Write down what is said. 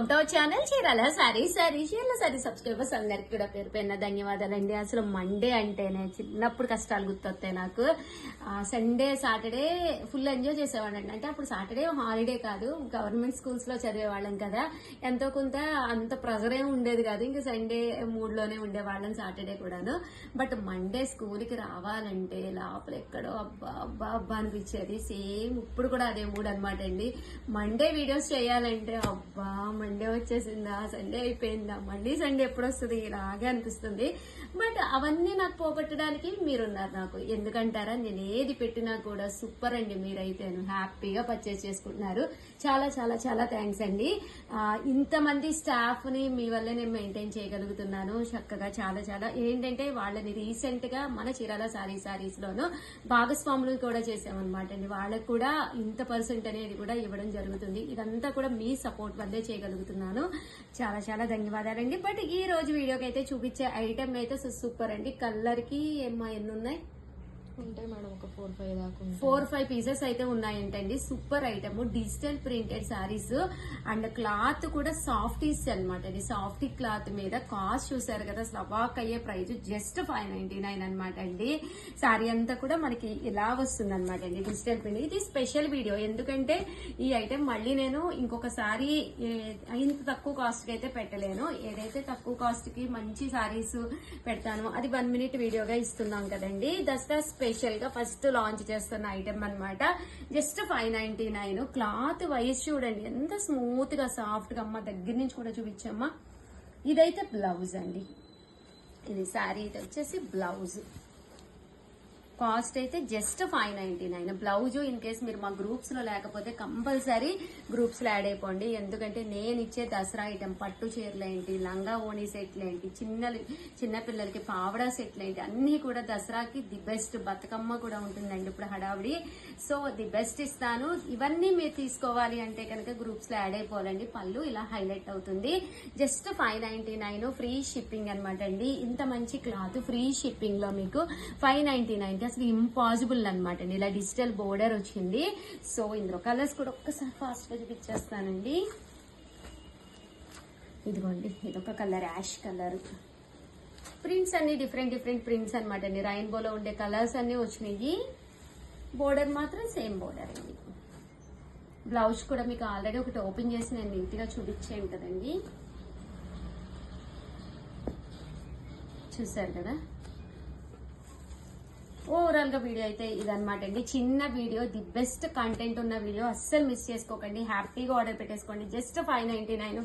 Welcome to our channel Chirala sorry subscribers అందరికి కూడా పేరు పైన ధన్యవాదాలండి. అసలు మండే అంటేనే చిన్నప్పుడు కష్టాలు గుర్తొస్తాయి నాకు. సండే సాటర్డే ఫుల్ ఎంజాయ్ చేసేవాళ్ళండి. అంటే అప్పుడు సాటర్డే హాలిడే కాదు, గవర్నమెంట్ స్కూల్స్ లో చదివేవాళ్ళం కదా, ఎంతో కొంత అంత ప్రెజర్ ఏమి ఉండేది కాదు. ఇంకా సండే మూడ్ లోనే ఉండేవాళ్ళం, సాటర్డే కూడాను. బట్ మండే స్కూల్ కి రావాలంటే లోపల ఎక్కడో అబ్బా అబ్బా అబ్బా అనిపించేది. సేమ్ ఇప్పుడు కూడా అదే మూడ్ అనమాట అండి. మండే వీడియోస్ చేయాలంటే అబ్బా మండే వచ్చేసిందా, సండే అయిపోయిందా, మళ్ళీ సండే ఎప్పుడు వస్తుంది ఇలాగే అనిపిస్తుంది. బట్ అవన్నీ నాకు పోగొట్టడానికి మీరున్నారు నాకు. ఎందుకంటారా, నేను ఏది పెట్టినా కూడా సూపర్ అండి. మీరైతే హ్యాపీగా పర్చేస్ చేసుకుంటున్నారు. చాలా చాలా చాలా థ్యాంక్స్ అండి. ఇంతమంది స్టాఫ్ ని మీ వల్లే నేను మెయింటైన్ చేయగలుగుతున్నాను చక్కగా. చాలా చాలా ఏంటంటే వాళ్ళని రీసెంట్ గా మన చీరాల సారీస్ లోను భాగస్వాములు కూడా చేసామన్నమాట అండి. వాళ్ళకు కూడా ఇంత పర్సెంట్ అనేది కూడా ఇవ్వడం జరుగుతుంది. ఇదంతా కూడా మీ సపోర్ట్ వల్లే చేయగలుగుతున్నాను. చాలా చాలా ధన్యవాదాలండి. బట్ ఈ రోజు వీడియోకి అయితే చూపించే ఐటమ్ అయితే సూపర్ అండి. కలర్ కి ఎన్ని ఉన్నాయి ఉంటాయి మేడం, ఒక 4-5 దాకా 4-5 పీసెస్ అయితే ఉన్నాయంటండి. Super item, digital printed saris and cloth కూడా సాఫ్టీస్ అనమాట అండి. సాఫ్టీ క్లాత్ మీద కాస్ట్ చూసారు కదా, అసలు అవాక్ అయ్యే ప్రైస్ జస్ట్ 599 అనమాట అండి. సారీ అంతా కూడా మనకి ఇలా వస్తుంది అనమాట అండి, డిజిటల్ ప్రింట్. ఇది స్పెషల్ వీడియో, ఎందుకంటే ఈ ఐటమ్ మళ్ళీ నేను ఇంకొకసారి ఇంత తక్కువ కాస్ట్ కి అయితే పెట్టలేను. ఏదైతే తక్కువ కాస్ట్ కి మంచి సారీస్ పెడతాను అది 1 minute వీడియోగా ఇస్తున్నాం కదండి. దసరా స్పెషల్ గా ఫస్ట్ లాంచ్ చేస్తున్న ఐటమ్ అన్నమాట. జస్ట్ 599. క్లాత్ వైజ్ చూడండి ఎంత స్మూత్ గా సాఫ్ట్ గా. అమ్మ దగ్గర నుంచి కూడా చూపించమ్మా. ఇదైతే బ్లౌజ్ అండి, ఇది శారీ ఇది వచ్చేసి బ్లౌజ్. కాస్ట్ అయితే జస్ట్ 599. బ్లౌజ్ ఇన్ కేసు మీరు మా గ్రూప్స్ లో లేకపోతే కంపల్సరీ గ్రూప్స్ లో యాడ్ అయిపోండి. ఎందుకంటే నేను ఇచ్చే దసరా ఐటమ్ పట్టు చీరలు ఏంటి, లంగా ఓణి సెట్లు ఏంటి, చిన్న పిల్లలకి పావడా సెట్లు ఏంటి, అన్ని కూడా దసరాకి ది బెస్ట్. బతుకమ్మ కూడా ఉంటుందండి ఇప్పుడు హడావిడి. సో ది బెస్ట్ ఇస్తాను. ఇవన్నీ మీరు తీసుకోవాలి అంటే కనుక గ్రూప్స్ లో యాడ్ అయిపోవాలండి. పళ్ళు ఇలా హైలైట్ అవుతుంది. జస్ట్ 599 ఫ్రీ షిప్పింగ్ అనమాట అండి. ఇంత మంచి క్లాత్ ఫ్రీ షిప్పింగ్ లో మీకు 599 అసలు ఇంపాసిబుల్ అనమాట అండి. ఇలా డిజిటల్ బోర్డర్ వచ్చింది. సో ఇందులో కలర్స్ కూడా ఒక్కసారి ఫాస్ట్ గా చూపించేస్తానండి. ఇదిగోండి, ఇదొక కలర్, యాష్ కలర్. ప్రింట్స్ అన్ని డిఫరెంట్ ప్రింట్స్ అనమాట అండి. రెయిన్బోలో ఉండే కలర్స్ అన్ని వచ్చినాయి. బోర్డర్ మాత్రం సేమ్ బోర్డర్ అండి. బ్లౌజ్ కూడా మీకు ఆల్రెడీ ఒకటి ఓపెన్ చేసి నేను నీట్ గా చూపించాను కదండి, చూసారు కదా. ఓవరాల్ గా వీడియో అయితే ఇదనమాట అండి. చిన్న వీడియో, ది బెస్ట్ కంటెంట్ ఉన్న వీడియో, అస్సలు మిస్ చేసుకోకండి. హ్యాపీగా ఆర్డర్ పెట్టేసుకోండి. జస్ట్ 599